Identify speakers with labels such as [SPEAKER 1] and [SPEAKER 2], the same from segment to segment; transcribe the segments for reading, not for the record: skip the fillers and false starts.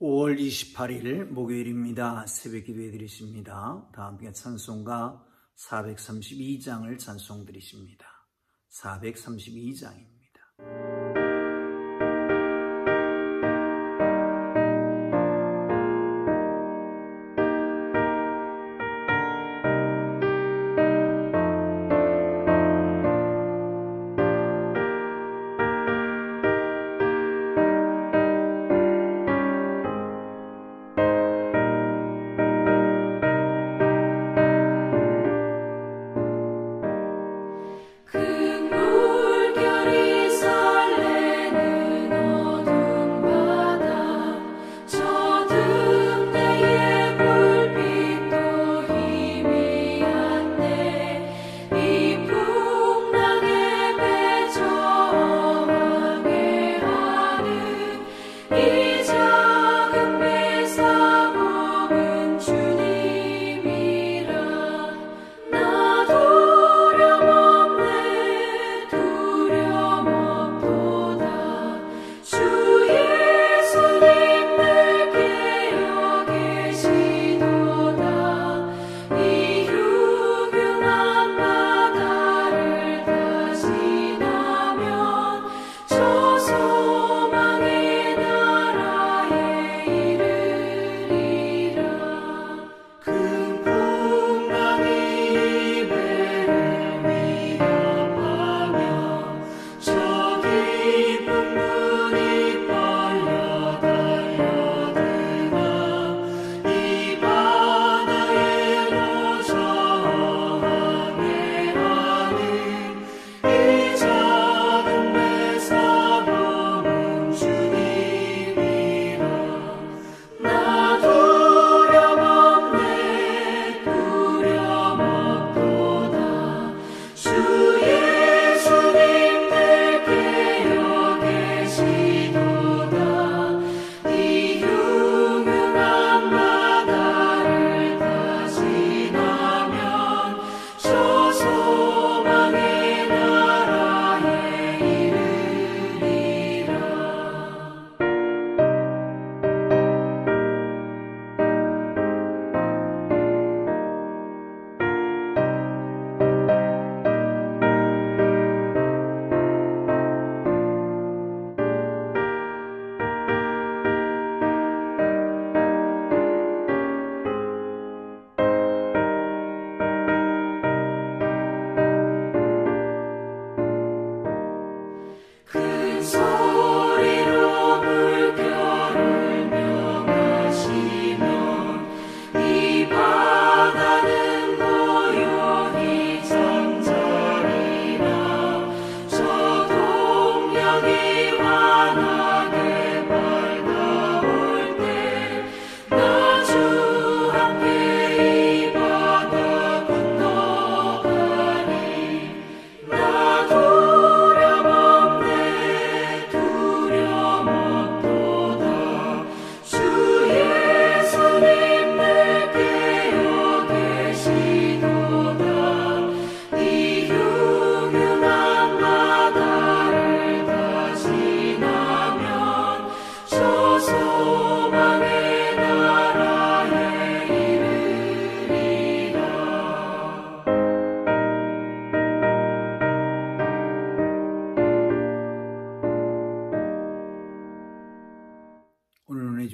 [SPEAKER 1] 5월 28일 목요일입니다. 새벽 기도해 드리십니다. 다 함께 찬송가 432장을 찬송 드리십니다. 432장입니다.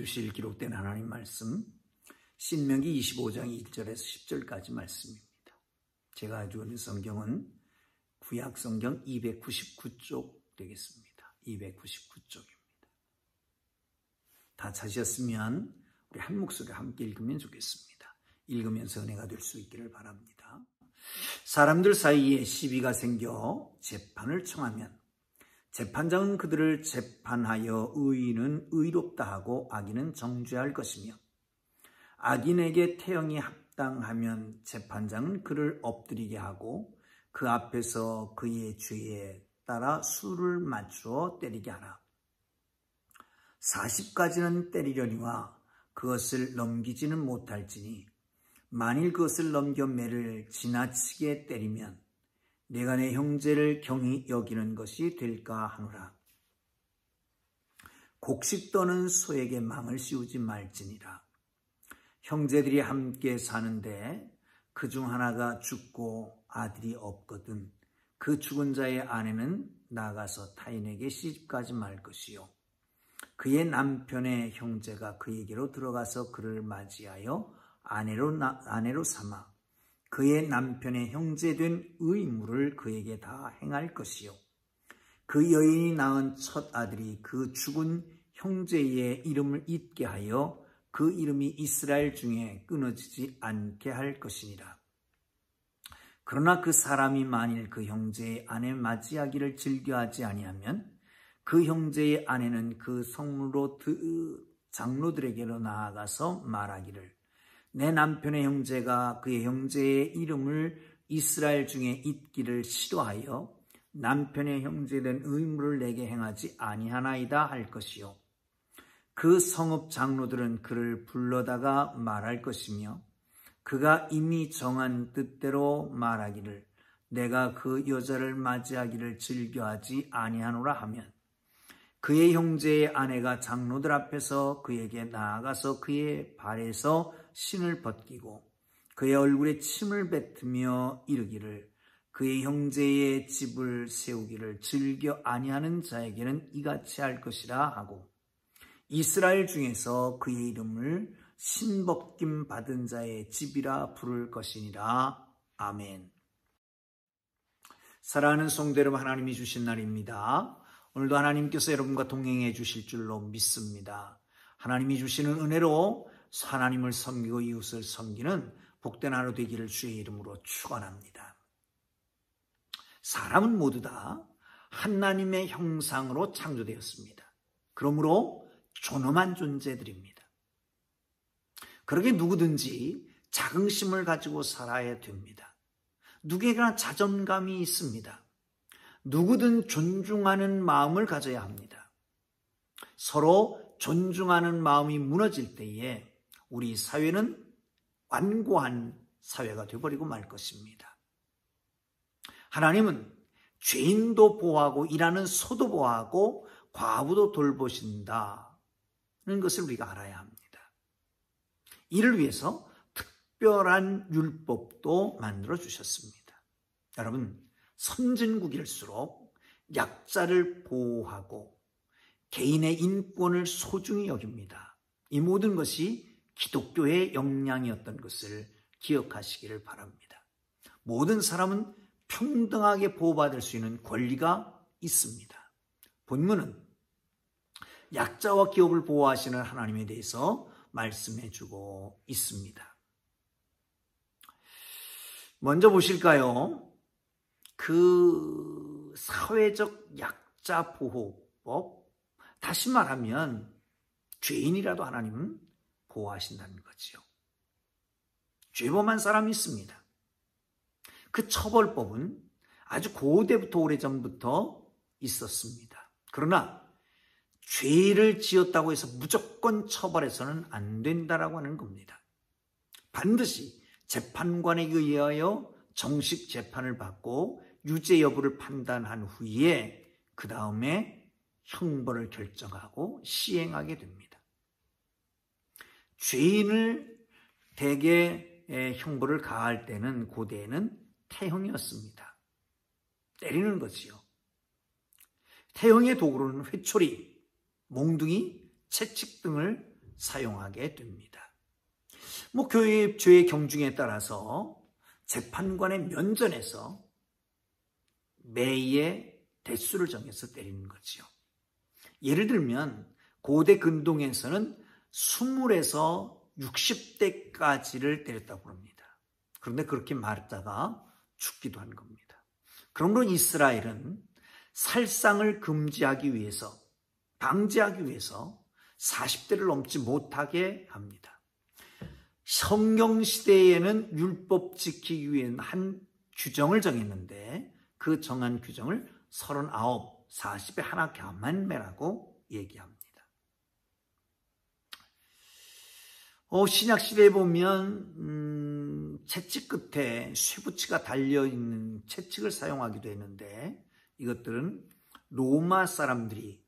[SPEAKER 1] 주실 기록된 하나님 말씀 신명기 25장 1절에서 10절까지 말씀입니다. 제가 가지고 있는 성경은 구약 성경 299쪽 되겠습니다. 299쪽입니다. 다 찾으셨으면 우리 한 목소리로 함께 읽으면 좋겠습니다. 읽으면서 은혜가 될 수 있기를 바랍니다. 사람들 사이에 시비가 생겨 재판을 청하면 재판장은 그들을 재판하여 의인은 의롭다 하고 악인은 정죄할 것이며 악인에게 태형이 합당하면 재판장은 그를 엎드리게 하고 그 앞에서 그의 죄에 따라 수를 맞추어 때리게 하라. 40가지는 때리려니와 그것을 넘기지는 못할지니 만일 그것을 넘겨 매를 지나치게 때리면 내가 내 형제를 경히 여기는 것이 될까 하노라. 곡식 떠는 소에게 망을 씌우지 말지니라. 형제들이 함께 사는데 그 중 하나가 죽고 아들이 없거든 그 죽은 자의 아내는 나가서 타인에게 시집가지 말 것이요 그의 남편의 형제가 그에게로 들어가서 그를 맞이하여 아내로 삼아 그의 남편의 형제된 의무를 그에게 다 행할 것이요 그 여인이 낳은 첫 아들이 그 죽은 형제의 이름을 잊게 하여 그 이름이 이스라엘 중에 끊어지지 않게 할 것이니라. 그러나 그 사람이 만일 그 형제의 아내 맞이하기를 즐겨하지 아니하면 그 형제의 아내는 그 성문으로 장로들에게로 나아가서 말하기를 내 남편의 형제가 그의 형제의 이름을 이스라엘 중에 잊기를 싫어하여 남편의 형제된 의무를 내게 행하지 아니하나이다 할 것이요 그 성읍 장로들은 그를 불러다가 말할 것이며 그가 이미 정한 뜻대로 말하기를 내가 그 여자를 맞이하기를 즐겨하지 아니하노라 하면 그의 형제의 아내가 장로들 앞에서 그에게 나아가서 그의 발에서 신을 벗기고 그의 얼굴에 침을 뱉으며 이르기를 그의 형제의 집을 세우기를 즐겨 아니하는 자에게는 이같이 할 것이라 하고 이스라엘 중에서 그의 이름을 신벗김 받은 자의 집이라 부를 것이니라. 아멘. 사랑하는 성도 여러분, 하나님이 주신 날입니다. 오늘도 하나님께서 여러분과 동행해 주실 줄로 믿습니다. 하나님이 주시는 은혜로 하나님을 섬기고 이웃을 섬기는 복된 하루 되기를 주의 이름으로 축원합니다. 사람은 모두 다 하나님의 형상으로 창조되었습니다. 그러므로 존엄한 존재들입니다. 그러게 누구든지 자긍심을 가지고 살아야 됩니다. 누구에게나 자존감이 있습니다. 누구든 존중하는 마음을 가져야 합니다. 서로 존중하는 마음이 무너질 때에 우리 사회는 완고한 사회가 되어버리고 말 것입니다. 하나님은 죄인도 보호하고 일하는 소도 보호하고 과부도 돌보신다는 것을 우리가 알아야 합니다. 이를 위해서 특별한 율법도 만들어 주셨습니다. 여러분, 선진국일수록 약자를 보호하고 개인의 인권을 소중히 여깁니다. 이 모든 것이 기독교의 역량이었던 것을 기억하시기를 바랍니다. 모든 사람은 평등하게 보호받을 수 있는 권리가 있습니다. 본문은 약자와 기업을 보호하시는 하나님에 대해서 말씀해 주고 있습니다. 먼저 보실까요? 그 사회적 약자 보호법, 다시 말하면 죄인이라도 하나님은 보호하신다는 거지요. 죄범한 사람이 있습니다. 그 처벌법은 아주 고대부터 오래전부터 있었습니다. 그러나 죄를 지었다고 해서 무조건 처벌해서는 안 된다라고 하는 겁니다. 반드시 재판관에 의하여 정식 재판을 받고 유죄 여부를 판단한 후에 그 다음에 형벌을 결정하고 시행하게 됩니다. 죄인을 대개 형벌을 가할 때는 고대에는 태형이었습니다. 때리는 거지요. 태형의 도구로는 회초리, 몽둥이, 채찍 등을 사용하게 됩니다. 교회의 죄의 경중에 따라서 재판관의 면전에서 매의 대수를 정해서 때리는 거지요. 예를 들면 고대 근동에서는 20에서 60대까지를 때렸다고 합니다. 그런데 그렇게 말했다가 죽기도 한 겁니다. 그러므로 이스라엘은 살상을 금지하기 위해서, 방지하기 위해서 40대를 넘지 못하게 합니다. 성경시대에는 율법 지키기 위한 한 규정을 정했는데 그 정한 규정을 39, 40에 하나 감한매라고 얘기합니다. 신약시대에 보면 채찍 끝에 쇠붙이가 달려있는 채찍을 사용하기도 했는데 이것들은 로마 사람들이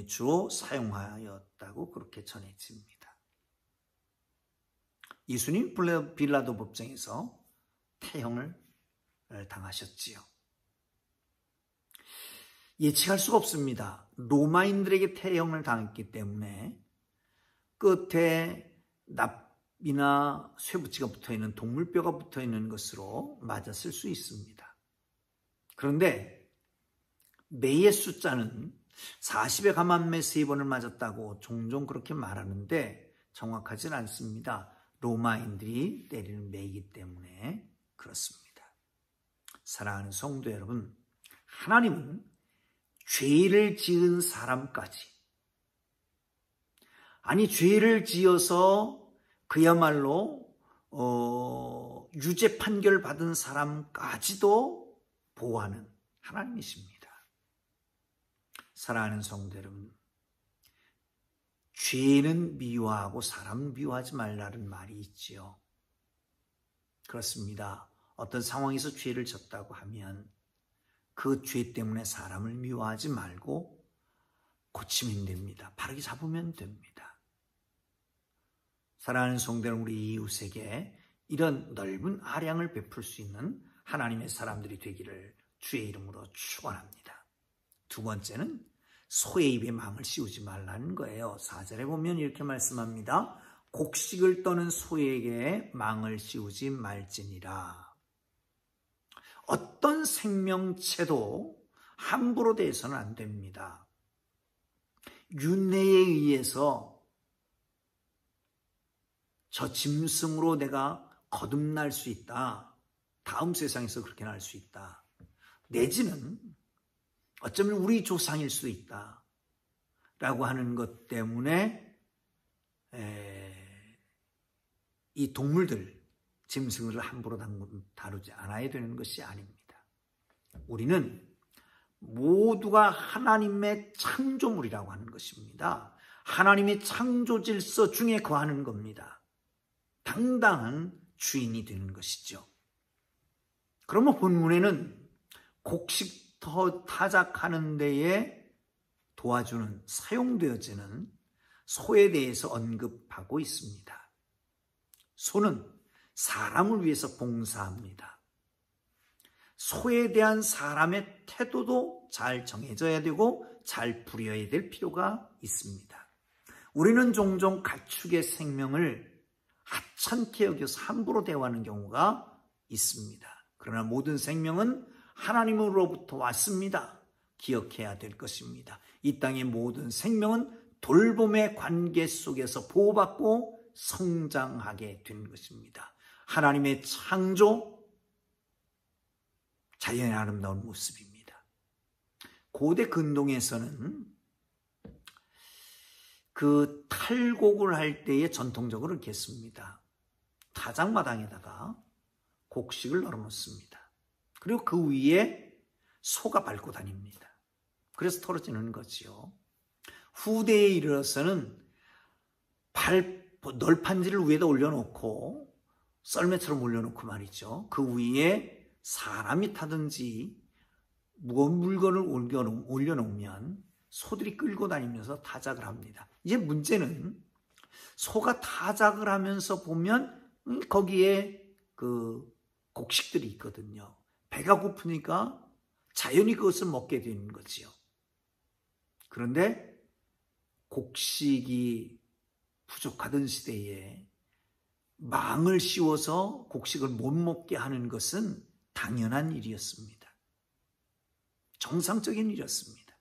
[SPEAKER 1] 주로 사용하였다고 그렇게 전해집니다. 예수님 빌라도 법정에서 태형을 당하셨지요. 예측할 수가 없습니다. 로마인들에게 태형을 당했기 때문에 끝에 납이나 쇠붙이가 붙어있는 동물뼈가 붙어있는 것으로 맞았을 수 있습니다. 그런데 매의 숫자는 40에 감한매 3번을 맞았다고 종종 그렇게 말하는데 정확하진 않습니다. 로마인들이 때리는 매이기 때문에 그렇습니다. 사랑하는 성도 여러분, 하나님은 죄를 지은 사람까지, 아니 죄를 지어서 그야말로 유죄 판결 받은 사람까지도 보호하는 하나님이십니다. 사랑하는 성도 여러분, 죄는 미워하고 사람은 미워하지 말라는 말이 있지요. 그렇습니다. 어떤 상황에서 죄를 졌다고 하면 그 죄 때문에 사람을 미워하지 말고 고치면 됩니다. 바르게 잡으면 됩니다. 사랑하는 성도 여러분, 우리 이웃에게 이런 넓은 아량을 베풀 수 있는 하나님의 사람들이 되기를 주의 이름으로 축원합니다. 두 번째는 소의 입에 망을 씌우지 말라는 거예요. 4절에 보면 이렇게 말씀합니다. 곡식을 떠는 소에게 망을 씌우지 말지니라. 어떤 생명체도 함부로 대해서는 안 됩니다. 윤회에 의해서 저 짐승으로 내가 거듭날 수 있다. 다음 세상에서 그렇게 날 수 있다. 내지는 어쩌면 우리 조상일 수도 있다 라고 하는 것 때문에 이 동물들, 짐승을 함부로 다루지 않아야 되는 것이 아닙니다. 우리는 모두가 하나님의 창조물이라고 하는 것입니다. 하나님의 창조 질서 중에 거하는 겁니다. 당당한 주인이 되는 것이죠. 그러면 본문에는 곡식 타작하는 데에 도와주는, 사용되어지는 소에 대해서 언급하고 있습니다. 소는 사람을 위해서 봉사합니다. 소에 대한 사람의 태도도 잘 정해져야 되고 잘 부려야 될 필요가 있습니다. 우리는 종종 가축의 생명을 하찮게 여겨서 함부로 대하는 경우가 있습니다. 그러나 모든 생명은 하나님으로부터 왔습니다. 기억해야 될 것입니다. 이 땅의 모든 생명은 돌봄의 관계 속에서 보호받고 성장하게 된 것입니다. 하나님의 창조, 자연의 아름다운 모습입니다. 고대 근동에서는 그 탈곡을 할 때에 전통적으로 이렇게 했습니다. 타작마당에다가 곡식을 널어놓습니다. 그리고 그 위에 소가 밟고 다닙니다. 그래서 털어지는 거지요. 후대에 이르러서는 널판지를 위에다 올려놓고 썰매처럼 올려놓고 말이죠. 그 위에 사람이 타든지 무거운 물건을 올려놓으면 소들이 끌고 다니면서 타작을 합니다. 이제 문제는 소가 타작을 하면서 보면 거기에 그 곡식들이 있거든요. 배가 고프니까 자연히 그것을 먹게 되는 거지요. 그런데 곡식이 부족하던 시대에 망을 씌워서 곡식을 못 먹게 하는 것은 당연한 일이었습니다. 정상적인 일이었습니다.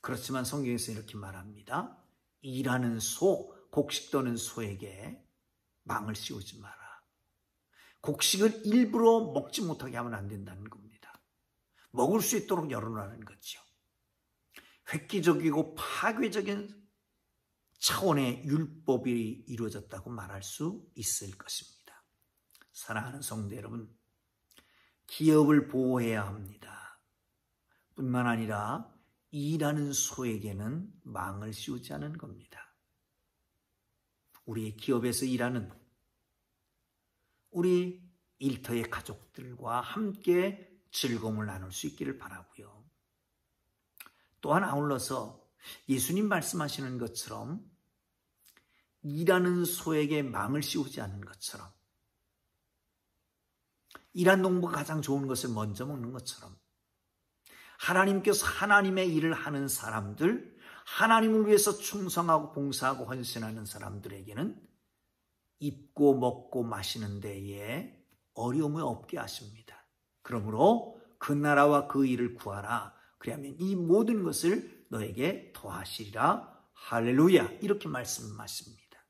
[SPEAKER 1] 그렇지만 성경에서 이렇게 말합니다. 일하는 소, 곡식 떠는 소에게 망을 씌우지 마라. 곡식을 일부러 먹지 못하게 하면 안 된다는 겁니다. 먹을 수 있도록 열어놓는 거죠. 획기적이고 파괴적인 차원의 율법이 이루어졌다고 말할 수 있을 것입니다. 사랑하는 성도 여러분, 기업을 보호해야 합니다. 뿐만 아니라 일하는 소에게는 망을 씌우지 않은 겁니다. 우리의 기업에서 일하는 우리 일터의 가족들과 함께 즐거움을 나눌 수 있기를 바라고요. 또한 아울러서 예수님 말씀하시는 것처럼 일하는 소에게 망을 씌우지 않는 것처럼, 일한 농부가 가장 좋은 것을 먼저 먹는 것처럼, 하나님께서 하나님의 일을 하는 사람들, 하나님을 위해서 충성하고 봉사하고 헌신하는 사람들에게는 입고 먹고 마시는 데에 어려움이 없게 하십니다. 그러므로 그 나라와 그 일을 구하라. 그러면 이 모든 것을 너에게 더하시리라. 할렐루야. 이렇게 말씀하십니다.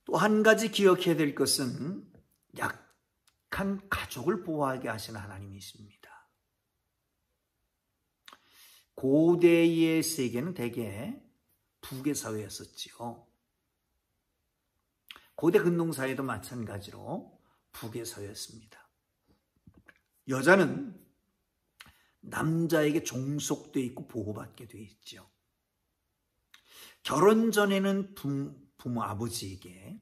[SPEAKER 1] 또 한 가지 기억해야 될 것은 약한 가족을 보호하게 하시는 하나님이십니다. 고대의 세계는 대개 부계사회였었지요. 고대 근동사회도 마찬가지로 부계사회였습니다. 여자는 남자에게 종속되어 있고 보호받게 되어 있죠. 결혼 전에는 부모 아버지에게,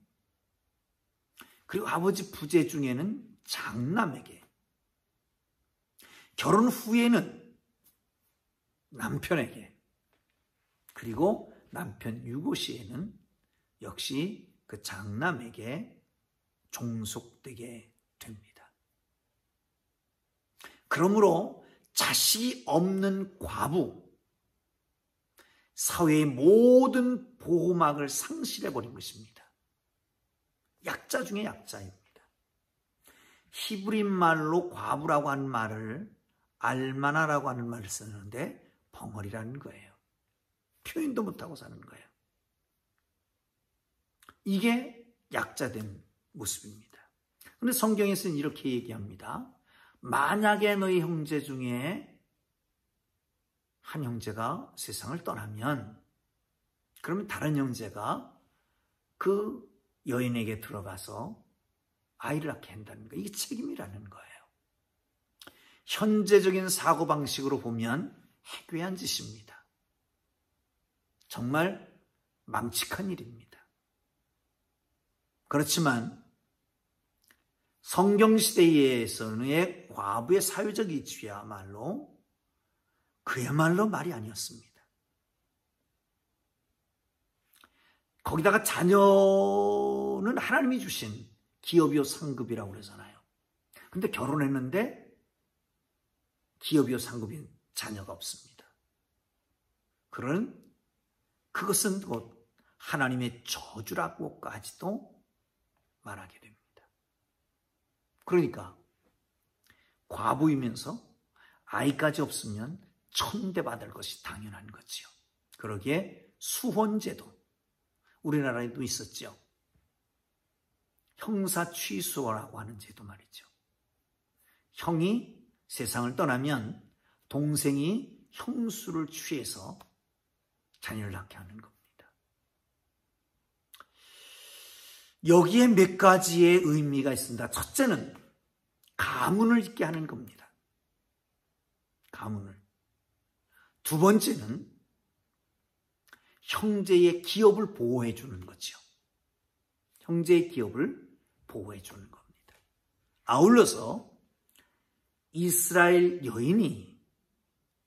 [SPEAKER 1] 그리고 아버지 부재 중에는 장남에게, 결혼 후에는 남편에게, 그리고 남편 유고 시에는 역시 그 장남에게 종속되게 됩니다. 그러므로 자식이 없는 과부, 사회의 모든 보호막을 상실해버린 것입니다. 약자 중에 약자입니다. 히브리 말로 과부라고 하는 말을 알마나라고 하는 말을 쓰는데 벙어리라는 거예요. 표현도 못하고 사는 거예요. 이게 약자된 모습입니다. 그런데 성경에서는 이렇게 얘기합니다. 만약에 너희 형제 중에 한 형제가 세상을 떠나면, 그러면 다른 형제가 그 여인에게 들어가서 아이를 낳게 한다는 거예요. 이게 책임이라는 거예요. 현재적인 사고방식으로 보면 해괴한 짓입니다. 정말 망측한 일입니다. 그렇지만 성경시대에서의 과부의 사회적 이치야말로 그야말로 말이 아니었습니다. 거기다가 자녀는 하나님이 주신 기업이요 상급이라고 그러잖아요. 근데 결혼했는데 기업이요 상급인 자녀가 없습니다. 그것은 곧 하나님의 저주라고까지도 말하게 됩니다. 그러니까 과부이면서 아이까지 없으면 천대받을 것이 당연한 거지요. 그러기에 수혼제도, 우리나라에도 있었죠. 형사 취소라고 하는 제도 말이죠. 형이 세상을 떠나면 동생이 형수를 취해서 자녀를 낳게 하는 겁니다. 여기에 몇 가지의 의미가 있습니다. 첫째는 가문을 잇게 하는 겁니다. 가문을. 두 번째는 형제의 기업을 보호해 주는 거죠. 형제의 기업을 보호해 주는 겁니다. 아울러서 이스라엘 여인이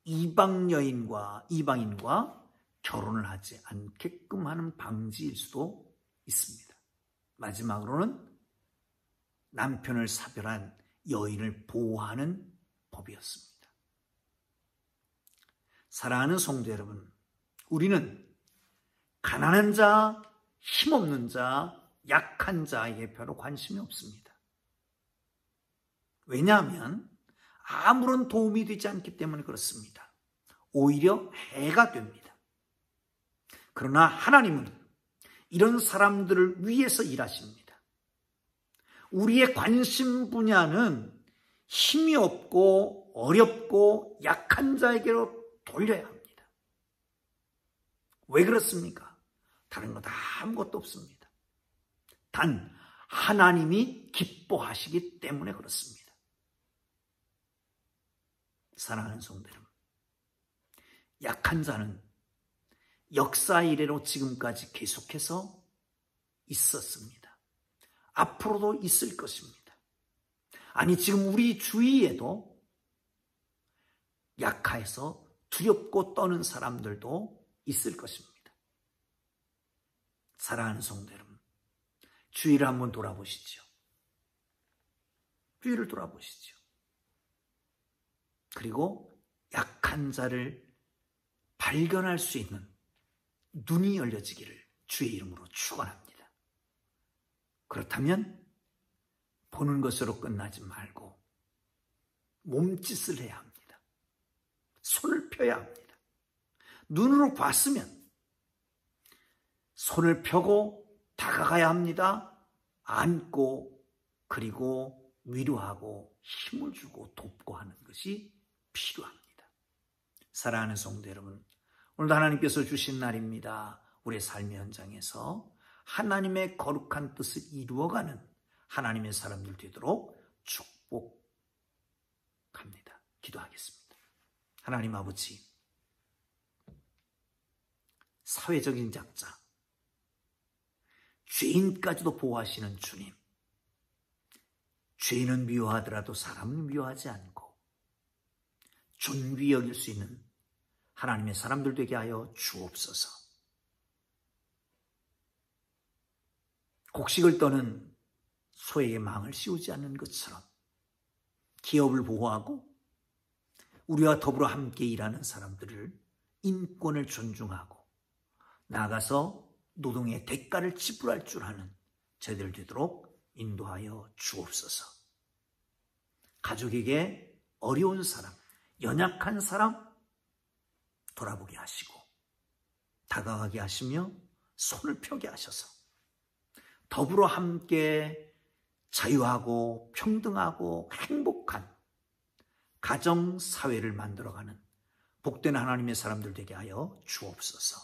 [SPEAKER 1] 이방인과 결혼을 하지 않게끔 하는 방지일 수도 있습니다. 마지막으로는 남편을 사별한 여인을 보호하는 법이었습니다. 사랑하는 성도 여러분, 우리는 가난한 자, 힘없는 자, 약한 자에게 별로 관심이 없습니다. 왜냐하면 아무런 도움이 되지 않기 때문에 그렇습니다. 오히려 해가 됩니다. 그러나 하나님은 이런 사람들을 위해서 일하십니다. 우리의 관심 분야는 힘이 없고 어렵고 약한 자에게로 돌려야 합니다. 왜 그렇습니까? 다른 것 아무것도 없습니다. 단 하나님이 기뻐하시기 때문에 그렇습니다. 사랑하는 성도 여러분, 약한 자는 역사 이래로 지금까지 계속해서 있었습니다. 앞으로도 있을 것입니다. 아니, 지금 우리 주위에도 약해서 두렵고 떠는 사람들도 있을 것입니다. 사랑하는 성도 여러분, 주위를 한번 돌아보시죠. 주위를 돌아보시죠. 그리고 약한 자를 발견할 수 있는 눈이 열려지기를 주의 이름으로 축원합니다. 그렇다면 보는 것으로 끝나지 말고 몸짓을 해야 합니다. 손을 펴야 합니다. 눈으로 봤으면 손을 펴고 다가가야 합니다. 안고 그리고 위로하고 힘을 주고 돕고 하는 것이 필요합니다. 사랑하는 성도 여러분, 오늘도 하나님께서 주신 날입니다. 우리의 삶의 현장에서 하나님의 거룩한 뜻을 이루어가는 하나님의 사람들 되도록 축복합니다. 기도하겠습니다. 하나님 아버지, 사회적인 약자, 죄인까지도 보호하시는 주님, 죄인은 미워하더라도 사람은 미워하지 않고 존귀 여길 수 있는 하나님의 사람들 되게 하여 주옵소서. 곡식을 떠는 소에게 망을 씌우지 않는 것처럼 기업을 보호하고 우리와 더불어 함께 일하는 사람들을 인권을 존중하고 나아가서 노동의 대가를 지불할 줄 아는 저희들 되도록 인도하여 주옵소서. 가족에게 어려운 사람, 연약한 사람 돌아보게 하시고 다가가게 하시며 손을 펴게 하셔서 더불어 함께 자유하고 평등하고 행복한 가정 사회를 만들어가는 복된 하나님의 사람들 되게 하여 주옵소서.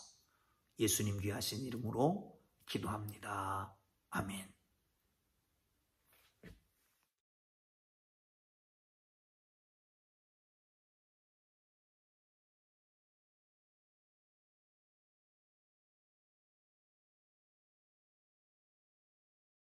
[SPEAKER 1] 예수님 귀하신 이름으로 기도합니다. 아멘.